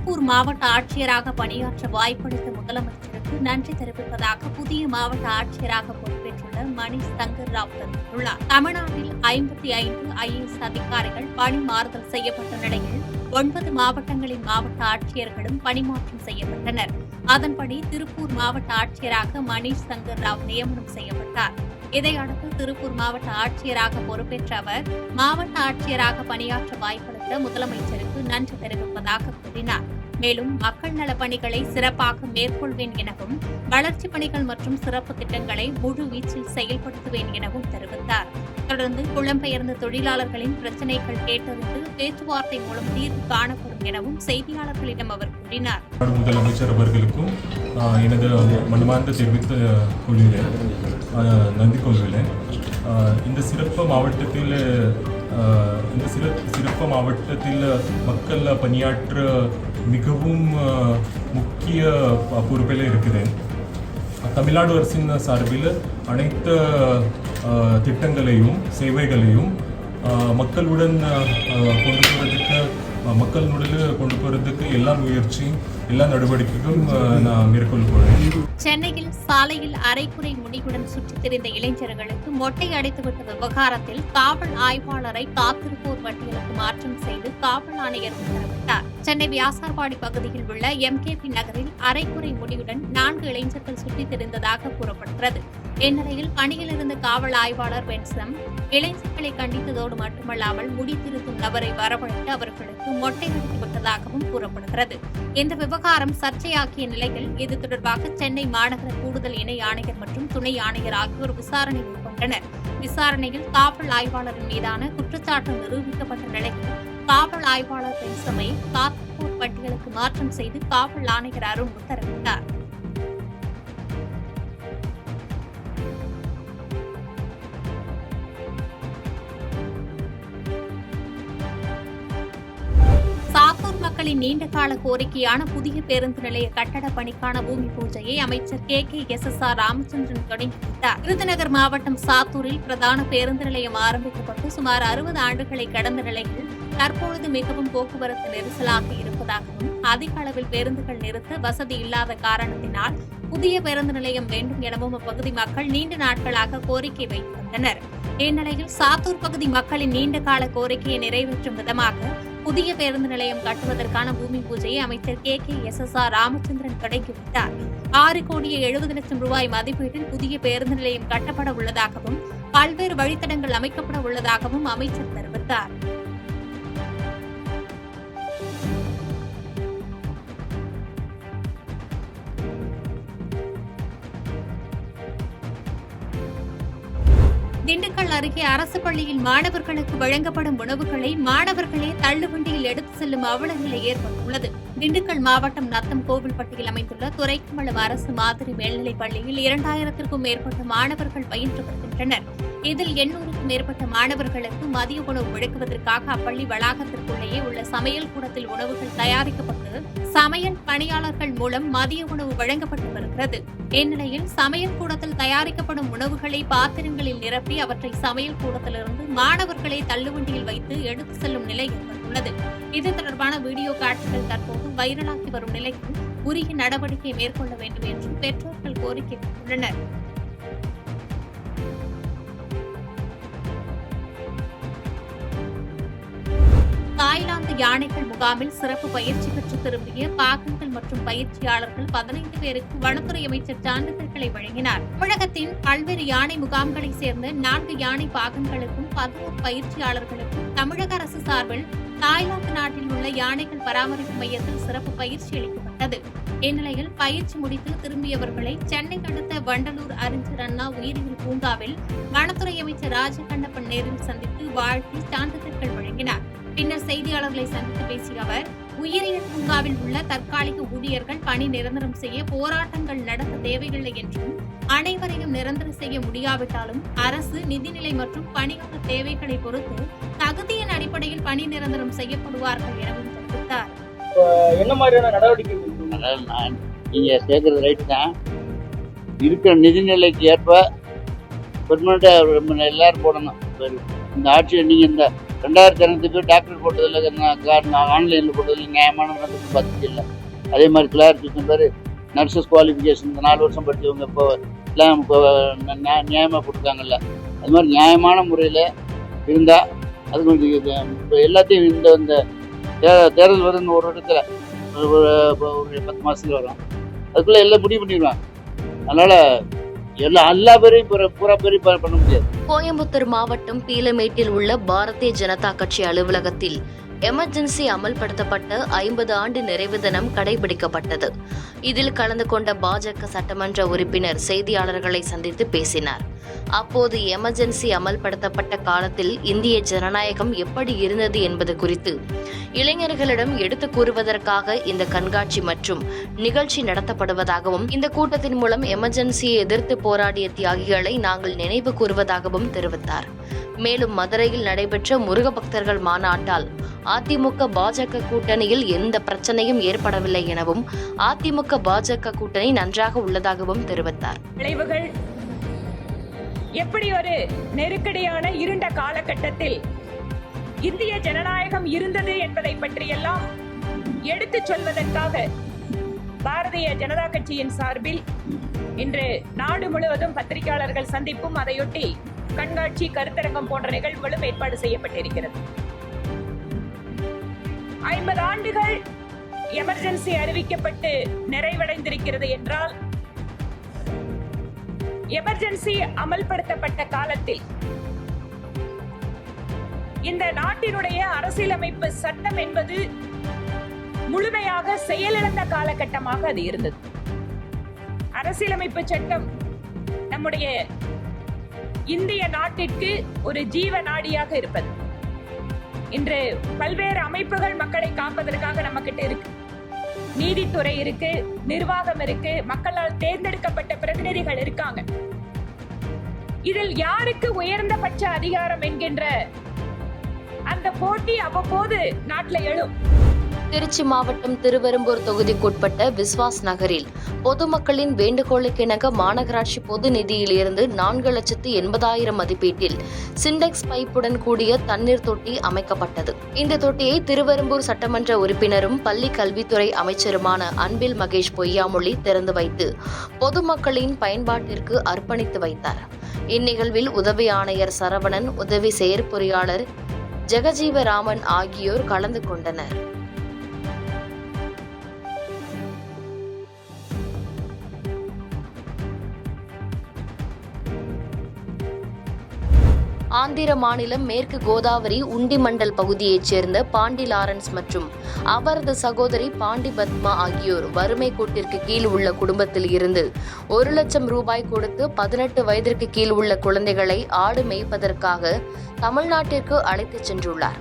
திருப்பூர் மாவட்ட ஆட்சியராக பணியாற்ற வாய்ப்பளித்த முதலமைச்சருக்கு நன்றி தெரிவிப்பதாக புதிய மாவட்ட ஆட்சியராக பொறுப்பேற்றுள்ள மணிஷ் தங்கர் ராவ் தெரிவித்துள்ளார். தமிழ்நாட்டில் 55 IAS அதிகாரிகள் பணி மாறுதல் செய்யப்பட்ட நிலையில் 9 மாவட்டங்களின் மாவட்ட ஆட்சியர்களும் பணிமாற்றம் செய்யப்பட்டனர். அதன்படி திருப்பூர் மாவட்ட ஆட்சியராக மணிஷ் தங்கர் ராவ் நியமனம் செய்யப்பட்டார். இதையடுத்து திருப்பூர் மாவட்ட ஆட்சியராக பொறுப்பேற்ற அவர் மாவட்ட ஆட்சியராக பணியாற்ற வாய்ப்பளித்த முதலமைச்சருக்கு நன்றி தெரிவிப்பதாக கூறினார். மேலும் மக்கள் நலப் பணிகளை சிறப்பாக மேற்கொள்வேன் எனவும் வளர்ச்சிப் பணிகள் மற்றும் சிறப்பு திட்டங்களை முழு வீச்சில் செயல்படுத்துவேன் எனவும் தெரிவித்தார். தொடர்ந்து புலம்பெயர்ந்த தொழிலாளர்களின் பிரச்சினைகள் கேட்டறிந்து பேச்சுவார்த்தை மூலம் தீர்வு காணப்படும் எனவும் செய்தியாளர்களிடம் அவர் கூறினார். முதலமைச்சர் அவர்களுக்கும் எனது மனமார்ந்த தெரிவித்து நன்றி கொள்கிறேன். இந்த சிறப்பு மாவட்டத்தில் மக்கள் பணியாற்ற மிகவும் முக்கிய பொறுப்பில் இருக்கிறேன். தமிழ்நாடு அரசின் சார்பில் அனைத்து திட்டங்களையும் சேவைகளையும் மக்களுடன் கொண்டு போறதுக்கு எல்லா முயற்சியும் எல்லா நடவடிக்கைகளும் நான் மேற்கொள்கிறேன். சென்னையில் சாலையில் அரைக்குறை முடிவுடன் சுற்றித் திரிந்த இளைஞர்களுக்கு மொட்டை அடித்துவிட்ட விவகாரத்தில் காவல் ஆய்வாளரை காத்திருப்போர் பட்டியலுக்கு மாற்றம் செய்து காவல் ஆணையர் உத்தரவிட்டார். சென்னை வியாசார்பாடி பகுதியில் உள்ள MKP நகரில் அரைக்குறை முடிவுடன் 4 இளைஞர்கள் சுற்றித் திரிந்ததாக கூறப்படுகிறது. இந்நிலையில் பணியில் இருந்த காவல் ஆய்வாளர் வென்சம் இளைஞர்களை கண்டித்ததோடு மட்டுமல்லாமல் முடி திருத்தும் நபரை வரவழைத்து அவர்களுக்கு மொட்டை அடித்துவிட்டதாகவும் கூறப்படுகிறது. இந்த விவகாரம் சர்ச்சையாக்கிய நிலையில் இது தொடர்பாக சென்னை மாநகர கூடுதல் இணை ஆணையர் மற்றும் துணை ஆணையர் ஆகியோர் விசாரணை மேற்கொண்டனர். விசாரணையில் காவல் ஆய்வாளரின் மீதான குற்றச்சாட்டு நிரூபிக்கப்பட்ட நிலையில் காவல் ஆய்வாளர் பென்சமை காத்திருப்போர் பட்டியலுக்கு மாற்றம் செய்து காவல் ஆணையர் அருண் உத்தரவிட்டார். சாத்தூர் மக்களின் நீண்டகால கோரிக்கையான புதிய பேருந்து நிலைய கட்டட பணிக்கான பூமி பூஜையை அமைச்சர் KKSSR ராமச்சந்திரன் தொடங்கி வைத்தார். விருதுநகர் மாவட்டம் சாத்தூரில் பிரதான பேருந்து நிலையம் ஆரம்பிக்கப்பட்டு சுமார் 60 ஆண்டுகளை கடந்த நிலையில் தற்பொழுது மிகவும் போக்குவரத்து நெரிசலாக இருப்பதாகவும் அதிக அளவில் பேருந்துகள் நிறுத்த வசதி இல்லாத காரணத்தினால் புதிய பேருந்து நிலையம் வேண்டும் எனவும் அப்பகுதி மக்கள் நீண்ட நாட்களாக கோரிக்கை வைத்து வந்தனர். இந்நிலையில் சாத்தூர் பகுதி மக்களின் நீண்டகால கோரிக்கையை நிறைவேற்றும் விதமாக புதிய பேருந்து நிலையம் கட்டுவதற்கான பூமி பூஜையை அமைச்சர் KKSSR ராமச்சந்திரன் தொடங்கி வைத்தார். 6,70,00,000 ரூபாய் மதிப்பீட்டில் புதிய பேருந்து நிலையம் கட்டப்பட உள்ளதாகவும் பல்வேறு வழித்தடங்கள் அமைக்கப்பட உள்ளதாகவும் அமைச்சர் தெரிவித்தார். திண்டுக்கல் அருகே அரசு பள்ளியில் மாணவர்களுக்கு வழங்கப்படும் உணவுகளை மாணவர்களே தள்ளுவண்டியில் எடுத்து செல்லும் அவல நிலை ஏற்பட்டுள்ளது. திண்டுக்கல் மாவட்டம் நத்தம் கோவில்பட்டியில் அமைந்துள்ள துரைக்கமலம் அரசு மாதிரி மேல்நிலைப் பள்ளியில் 2000க்கும் மேற்பட்ட மாணவர்கள் பயின்று வருகின்றனர். இதில் 800க்கும் மேற்பட்ட மாணவர்களுக்கு மதிய உணவு வழங்குவதற்காக அப்பள்ளி வளாகத்திற்குள்ளேயே உள்ள சமையல் கூடத்தில் உணவுகள் தயாரிக்கப்பட்டு சமையல் பணியாளர்கள் மூலம் மதிய உணவு வழங்கப்பட்டு வருகிறது. இந்நிலையில் சமையல் கூடத்தில் தயாரிக்கப்படும் உணவுகளை பாத்திரங்களில் நிரப்பி அவற்றை சமையல் கூடத்திலிருந்து மாணவர்களை தள்ளுவண்டியில் வைத்து எடுத்து செல்லும் நிலை ஏற்பட்டுள்ளது. இது தொடர்பான வீடியோ காட்சிகள் தற்போது வைரலாகி வரும் நிலையில் உரிய நடவடிக்கை மேற்கொள்ள வேண்டும் என்று பெற்றோர்கள் கோரிக்கை விடுத்துள்ளனர். தாய்லாந்து யானைகள் முகாமில் சிறப்பு பயிற்சி பெற்று திரும்பிய பாகன்கள் மற்றும் பயிற்சியாளர்கள் 15 பேருக்கு வனத்துறை அமைச்சர் சான்றிதழ்களை வழங்கினார். தமிழகத்தின் பல்வேறு யானை முகாம்களைச் சேர்ந்த 4 யானை பாகன்களுக்கும் 11 பயிற்சியாளர்களுக்கும் தமிழக அரசு சார்பில் தாய்லாந்து நாட்டில் உள்ள யானைகள் பராமரிப்பு மையத்தில் சிறப்பு பயிற்சி அளிக்கப்பட்டது. இந்நிலையில் பயிற்சி முடித்து திரும்பியவர்களை சென்னை அடுத்த வண்டலூர் அறிஞர் அண்ணா உயிரியல் பூங்காவில் வனத்துறை அமைச்சர் ராஜகண்ணப்பன் நேரில் சந்தித்து வாழ்த்தி சான்றிதழ்கள் வழங்கினார். பின்னர் செய்தியாளர்களை சந்தித்து பேசிய அவர், உயிரியல் பூங்காவில் உள்ள தற்காலிக ஊழியர்கள் பணி நிரந்தரம் செய்ய போராட்டங்கள் நடத்த தேவையில்லை என்றும் அனைவரையும் நிரந்தரம் செய்ய முடியாவிட்டாலும் அரசு நிதிநிலை மற்றும் பணியாளர் தேவைகளை பொறுத்து தகுதியின் அடிப்படையில் பணி நிரந்தரம் செய்யப்படுவார்கள் எனவும் தெரிவித்தார். என்ன மாதிரியான நடவடிக்கைகள் நீங்க சேர்க்கறது ரைட் தான். இருக்கிற நிதிநிலைக்கு ஏற்ப பெர்மனண்டா எல்லாரும் போடணும். இந்த ஆட்சியை நீங்க இந்த 2200 டாக்டர் போட்டதில் ஆன்லைனில் போட்டதில் நியாயமான நடந்துக்கு பத்தி இல்லை. அதே மாதிரி கிளாரிஃபிகேஷன் பேர் நர்சஸ் குவாலிஃபிகேஷன் 4 வருஷம் படித்தவங்க இப்போ நியாயமாக கொடுத்தாங்கல்ல. அது மாதிரி நியாயமான முறையில் இருந்தால் அது கொஞ்சம் இப்போ எல்லாத்தையும் இந்த தேர்தல் வருதுன்னு ஒரு இடத்துல ஒரு 10 மாதத்துக்கு வரும், அதுக்குள்ளே எல்லாம் முடிவு பண்ணிடுவாங்க. அதனால் எல்லா பேரையும் பூரா பேரையும் பண்ண முடியாது. கோயம்புத்தூர் மாவட்டம் பீலமேட்டில் உள்ள பாரதிய ஜனதா கட்சி அலுவலகத்தில் எமர்ஜென்சி அமல்படுத்தப்பட்ட 50 ஆண்டு நிறைவு தினம் கடைபிடிக்கப்பட்டது. இதில் கலந்து கொண்ட பாஜக சட்டமன்ற உறுப்பினர் செய்தியாளர்களை சந்தித்து பேசினார். அப்போது எமர்ஜென்சி அமல்படுத்தப்பட்ட காலத்தில் இந்திய ஜனநாயகம் எப்படி இருந்தது என்பது குறித்து இளைஞர்களிடம் எடுத்துக் கூறுவதற்காக இந்த கண்காட்சி மற்றும் நிகழ்ச்சி நடத்தப்படுவதாகவும், இந்த கூட்டத்தின் மூலம் எமர்ஜென்சியை எதிர்த்து போராடிய தியாகிகளை நாங்கள் நினைவு கூறுவதாகவும் தெரிவித்தார். மேலும் மதுரையில் நடைபெற்ற முருக பக்தர்கள் மாநாட்டால் அதிமுக பாஜக கூட்டணியில் எந்த பிரச்சனையும் ஏற்படவில்லை எனவும், அதிமுக பாஜக கூட்டணி நன்றாக உள்ளதாகவும் தெரிவித்தார். விளைவுகள் எப்படி ஒரு நெருக்கடியான இருண்ட காலகட்டத்தில் இந்திய ஜனநாயகம் இருந்தது என்பதை பற்றியெல்லாம் எடுத்துச் சொல்வதற்காக பாரதிய ஜனதா கட்சியின் சார்பில் இன்று நாடு முழுவதும் பத்திரிகையாளர்கள் சந்திப்பும், அதையொட்டி கண்காட்சி, கருத்தரங்கம் போன்ற நிகழ்வுகளும் ஏற்பாடு செய்யப்பட்டிருக்கிறது. 50 ஆண்டுகள் எமர்ஜென்சி அறிவிக்கப்பட்டு நிறைவடைந்திருக்கிறது என்றால், எமர்ஜென்சி அமல்படுத்தப்பட்ட காலத்தில் இந்த நாட்டினுடைய அரசியலமைப்பு சட்டம் என்பது முழுமையாக செயலிழந்த காலகட்டமாக அது இருந்தது. அரசியலமைப்பு சட்டம் நம்முடைய இந்திய நாட்டிற்கு ஒரு ஜீவ நாடியாக இருப்பது. இன்று பல்வேறு அமைப்புகள் மக்களை காப்பதற்காக நம்ம கிட்ட இருக்கு. நீதித்துறை இருக்கு, நிர்வாகம் இருக்கு, மக்களால் தேர்ந்தெடுக்கப்பட்ட பிரதிநிதிகள் இருக்காங்க. இதில் யாருக்கு உயர்ந்தபட்ச அதிகாரம் என்கின்ற அந்த போட்டி அவ்வப்போது நாட்டில் எழும். திருச்சி மாவட்டம் திருவெரும்பூர் தொகுதிக்குட்பட்ட விஸ்வாஸ் நகரில் பொதுமக்களின் வேண்டுகோளுக்கிணங்க மாநகராட்சி பொது நிதியிலிருந்து 4,80,000 மதிப்பீட்டில் சிண்டெக்ஸ் பைப்புடன் கூடிய தண்ணீர் தொட்டி அமைக்கப்பட்டது. இந்த தொட்டியை திருவெரும்பூர் சட்டமன்ற உறுப்பினரும் பள்ளி கல்வித்துறை அமைச்சருமான அன்பில் மகேஷ் பொய்யாமொழி திறந்து வைத்து பொதுமக்களின் பயன்பாட்டிற்கு அர்ப்பணித்து வைத்தார். இந்நிகழ்வில் உதவி ஆணையர் சரவணன், உதவி செயற்பொறியாளர் ஜெகஜீவராமன் ஆகியோர் கலந்து கொண்டனர். ஆந்திர மாநிலம் மேற்கு கோதாவரி உண்டிமண்டல் பகுதியைச் சேர்ந்த பாண்டி லாரன்ஸ் மற்றும் அவரது சகோதரி பாண்டி பத்மா ஆகியோர் வறுமை கோட்டிற்கு கீழ் உள்ள குடும்பத்தில் இருந்து 1 லட்சம் ரூபாய் கொடுத்து 18 வயதிற்கு கீழ் உள்ள குழந்தைகளை ஆடு மேய்ப்பதற்காக தமிழ்நாட்டிற்கு அழைத்துச் சென்றுள்ளார்.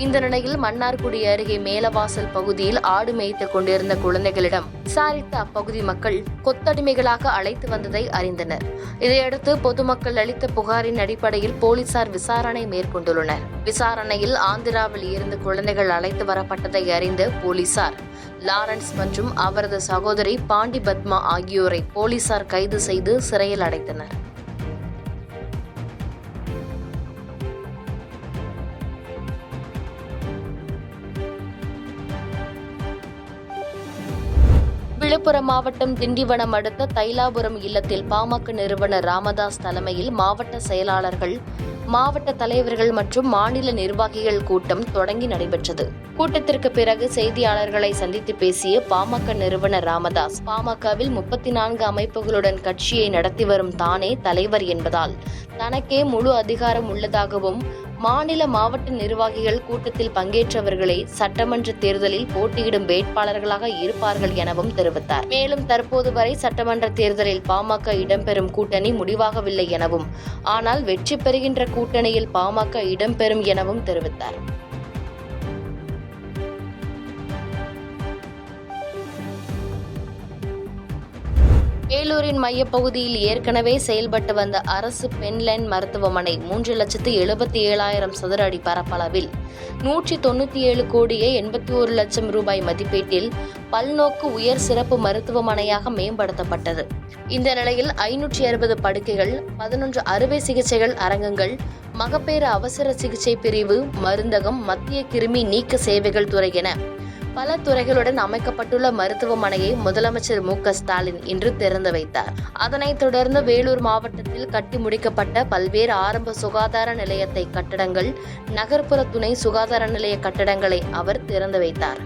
இந்த நிலையில் மன்னார்குடி அருகே மேலவாசல் பகுதியில் ஆடு மேய்த்துக் கொண்டிருந்த குழந்தைகளிடம் விசாரித்த அப்பகுதி மக்கள் கொத்தடிமைகளாக அழைத்து வந்ததை அறிந்தனர். இதையடுத்து பொதுமக்கள் அளித்த புகாரின் அடிப்படையில் போலீசார் விசாரணை மேற்கொண்டுள்ளனர். விசாரணையில் ஆந்திராவில் இருந்து குழந்தைகள் அழைத்து வரப்பட்டதை அறிந்த போலீசார் லாரன்ஸ் மற்றும் அவரது சகோதரி பாண்டி பத்மா ஆகியோரை போலீசார் கைது செய்து சிறையில் அடைத்தனர். விழுப்புரம் மாவட்டம் திண்டிவனம் அடுத்த தைலாபுரம் இல்லத்தில் பாமக நிறுவனர் ராமதாஸ் தலைமையில் மாவட்ட செயலாளர்கள், மாவட்ட தலைவர்கள் மற்றும் மாநில நிர்வாகிகள் கூட்டம் தொடங்கி நடைபெற்றது. கூட்டத்திற்கு பிறகு செய்தியாளர்களை சந்தித்து பேசிய பாமக நிறுவனர் ராமதாஸ், பாமகவில் 34 அமைப்புகளுடன் கட்சியை நடத்தி வரும் தானே தலைவர் என்பதால் தனக்கே முழு அதிகாரம் உள்ளதாகவும், மாநில மாவட்ட நிர்வாகிகள் கூட்டத்தில் பங்கேற்றவர்களே சட்டமன்ற தேர்தலில் போட்டியிடும் வேட்பாளர்களாக இருப்பார்கள் எனவும் தெரிவித்தார். மேலும் தற்போது வரை சட்டமன்ற தேர்தலில் பாமக இடம்பெறும் கூட்டணி முடிவாகவில்லை எனவும், ஆனால் வெற்றி பெறுகின்ற கூட்டணியில் பாமக இடம்பெறும் எனவும் தெரிவித்தார். வேலூரின் மையப்பகுதியில் ஏற்கனவே செயல்பட்டு வந்த அரசு பெண்லைன் மருத்துவமனை 3,77,000 சதுர அடி பரப்பளவில் 197 கோடியே 81 லட்சம் ரூபாய் மதிப்பீட்டில் பல்நோக்கு உயர் சிறப்பு மருத்துவமனையாக மேம்படுத்தப்பட்டது. இந்த நிலையில் 560 படுக்கைகள், 11 அறுவை சிகிச்சைகள் அரங்கங்கள், மகப்பேறு அவசர சிகிச்சை பிரிவு, மருந்தகம், மத்திய கிருமி நீக்க சேவைகள் துறை என பல துறைகளுடன் அமைக்கப்பட்டுள்ள மருத்துவமனையை முதலமைச்சர் மு.க.ஸ்டாலின் இன்று திறந்து வைத்தார். அதனைத் தொடர்ந்து வேலூர் மாவட்டத்தில் கட்டி முடிக்கப்பட்ட பல்வேறு ஆரம்ப சுகாதார நிலையத்தை கட்டடங்கள், நகர்ப்புற துணை சுகாதார நிலைய கட்டடங்களை அவர் திறந்து வைத்தார்.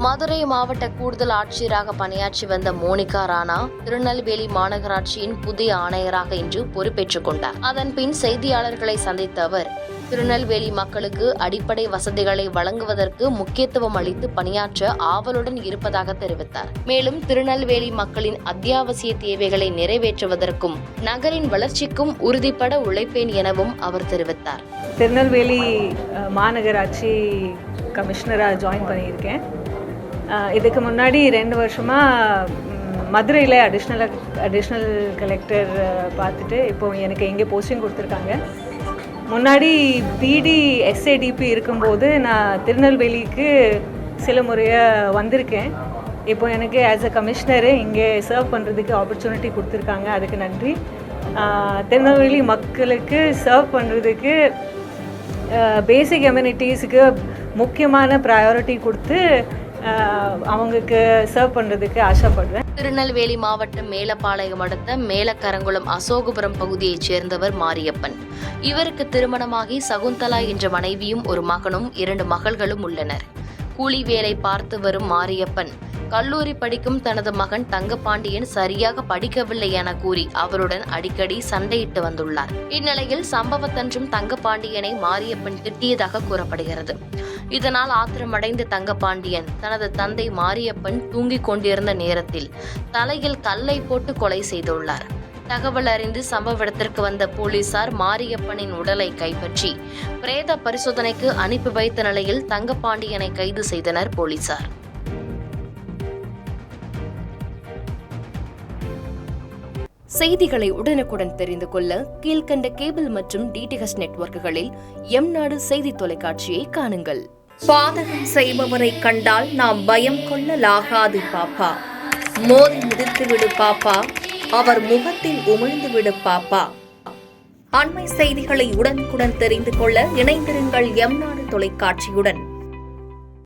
மதுரை மாவட்ட கூடுதல் ஆட்சியராக பணியாற்றி வந்த மோனிகா ராணா திருநெல்வேலி மாநகராட்சியின் புதிய ஆணையராக இன்று பொறுப்பேற்றுக் கொண்டார். அதன்பின் செய்தியாளர்களை சந்தித்த அவர் திருநெல்வேலி மக்களுக்கு அடிப்படை வசதிகளை வழங்குவதற்கு முக்கியத்துவம் அளித்து பணியாற்ற ஆவலுடன் இருப்பதாக தெரிவித்தார். மேலும் திருநெல்வேலி மக்களின் அத்தியாவசிய தேவைகளை நிறைவேற்றுவதற்கும் நகரின் வளர்ச்சிக்கும் உறுதிபட உழைப்பேன் எனவும் அவர் தெரிவித்தார். திருநெல்வேலி மாநகராட்சி கமிஷனராக ஜாயின் பண்ணியிருக்கேன். இதுக்கு முன்னாடி 2 வருஷமாக மதுரையில் அடிஷ்னல் கலெக்டர் பார்த்துட்டு இப்போ எனக்கு இங்கே போஸ்டிங் கொடுத்துருக்காங்க. முன்னாடி பிடி எஸ்ஏடிபி இருக்கும்போது நான் திருநெல்வேலிக்கு சில முறையாக வந்திருக்கேன். இப்போ எனக்கு ஆஸ் அ கமிஷனரு இங்கே சர்வ் பண்ணுறதுக்கு ஆப்பர்ச்சுனிட்டி கொடுத்துருக்காங்க. அதுக்கு நன்றி. திருநெல்வேலி மக்களுக்கு சர்வ் பண்ணுறதுக்கு பேசிக் அம்யூனிட்டிஸுக்கு முக்கியமான ப்ரையாரிட்டி கொடுத்து அவங்களுக்கு சர்வ் பண்ணுறதுக்கு ஆசைப்படுறேன். திருநெல்வேலி மாவட்டம் மேலப்பாளையம் அடுத்த மேலக்கரங்குளம் அசோகபுரம் பகுதியைச் சேர்ந்தவர் மாரியப்பன். இவருக்கு திருமணமாகி சகுந்தலா என்ற மனைவியும் ஒரு மகனும் 2 மகள்களும் உள்ளனர். கூலி வேலை பார்த்து வரும் மாரியப்பன் கல்லூரி படிக்கும் தனது மகன் தங்கபாண்டியன் சரியாக படிக்கவில்லை என கூறி அவருடன் அடிக்கடி சண்டையிட்டு வந்துள்ளார். இந்நிலையில் சம்பவத்தன்றும் தங்கபாண்டியனை மாரியப்பன் திட்டியதாக கூறப்படுகிறது. இதனால் ஆத்திரமடைந்த தங்கபாண்டியன் தனது தந்தை மாரியப்பன் தூங்கிக் கொண்டிருந்த நேரத்தில் தலையில் கல்லை போட்டு கொலை செய்துள்ளார். தகவல் அறிந்து சம்பவ இடத்திற்கு வந்த போலீசார் மாரியப்பனின் உடலை கைப்பற்றி பிரேத பரிசோதனைக்கு அனுப்பி வைத்த நிலையில் தங்கபாண்டியனை கைது செய்தனர் போலீசார். செய்திகளை உடனுக்குடன் தெரிந்து கொள்ள கீழ்கண்ட கேபிள் மற்றும் டிடிஎச் நெட்வொர்க்குகளில் எம்நாடு செய்தி தொலைக்காட்சியை காணுங்கள். பாதகம் செய்பவரை கண்டால் நாம் பயம் கொள்ளலாகாது பாப்பா. மோதி மிதித்து விடு பாப்பா, அவர் முகத்தில் உமிழ்ந்து விடு பாப்பா. அண்மை செய்திகளை உடனுக்குடன் தெரிந்து கொள்ள இணைந்திருங்கள் எம்நாடு தொலைக்காட்சியுடன்.